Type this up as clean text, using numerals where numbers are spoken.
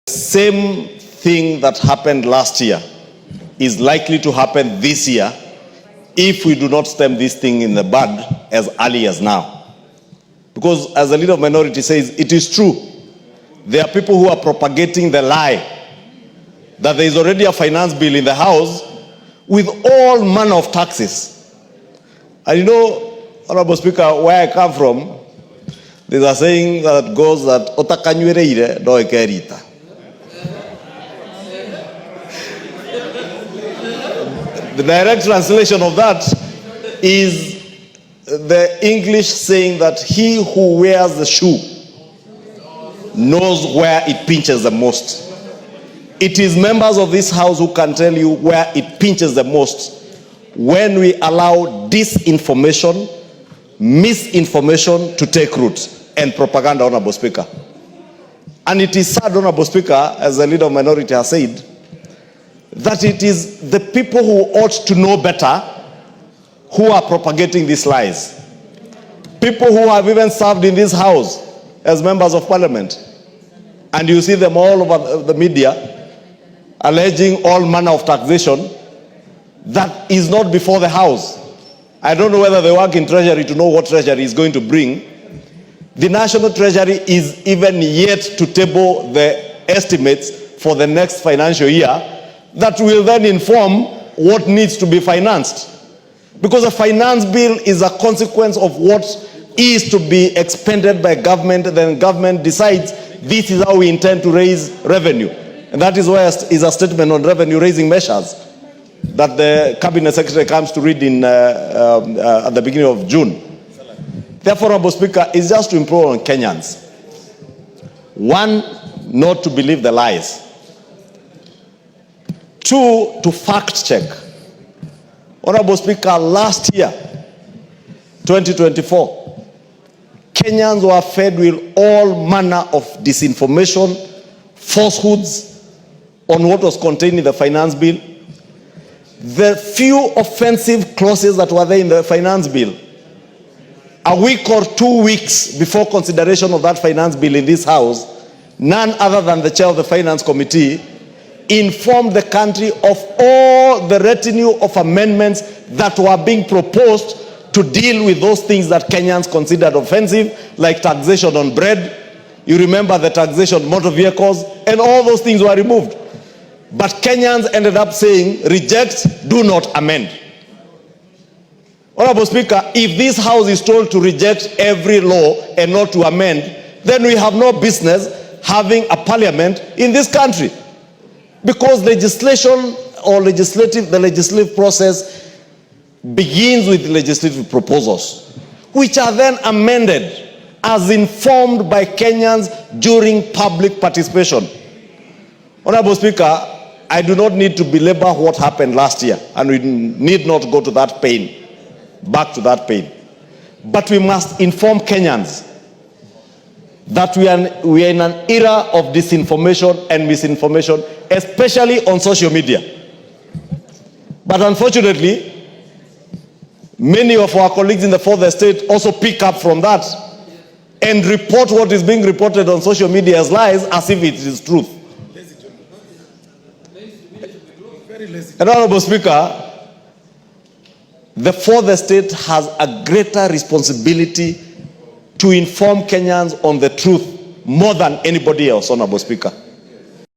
Same thing that happened last year is likely to happen this year if we do not stem this thing in the bud as early as now. Because as the leader of minority says, it is true. There are people who are propagating the lie that there is already a finance bill in the House with all manner of taxes. And you know, Honorable Speaker, where I come from, there's a saying that goes that otakanywereire do ekerita. The direct translation of that is the English saying that he who wears the shoe knows where it pinches the most. It is members of this House who can tell you where it pinches the most when we allow disinformation, misinformation to take root and propaganda, Honorable Speaker. And it is sad, Honorable Speaker, as the leader of minority has said, that it is the people who ought to know better who are propagating these lies. People who have even served in this House as members of parliament. And you see them all over the media alleging all manner of taxation that is not before the House. I don't know whether they work in Treasury to know what Treasury is going to bring. The National Treasury is even yet to table the estimates for the next financial year that will then inform what needs to be financed. Because a finance bill is a consequence of what is to be expended by government, then government decides this is how we intend to raise revenue. And that is why is a statement on revenue raising measures that the Cabinet Secretary comes to read in, at the beginning of June. Therefore, Honorable Speaker, is just to implore on Kenyans. One, not to believe the lies. Two, to fact check. Honorable Speaker, last year, 2024, Kenyans were fed with all manner of disinformation, falsehoods on what was contained in the finance bill. The few offensive clauses that were there in the finance bill, a week or 2 weeks before consideration of that finance bill in this House, none other than the chair of the Finance Committee informed the country of all the retinue of amendments that were being proposed to deal with those things that Kenyans considered offensive, like taxation on bread. You remember the taxation on motor vehicles, and all those things were removed. But Kenyans ended up saying, reject, do not amend. Honorable Speaker, if this House is told to reject every law and not to amend, then we have no business having a parliament in this country. Because legislation or the legislative process begins with legislative proposals, which are then amended as informed by Kenyans during public participation. Honorable Speaker, I do not need to belabor what happened last year, and we need not go to that pain, back to that pain. But we must inform Kenyans that we are in an era of disinformation and misinformation, especially on social media. But unfortunately, many of our colleagues in the fourth estate also pick up from that and report what is being reported on social media as lies as if it is truth. And Honorable Speaker, the fourth estate has a greater responsibility to inform Kenyans on the truth more than anybody else, Honorable Speaker.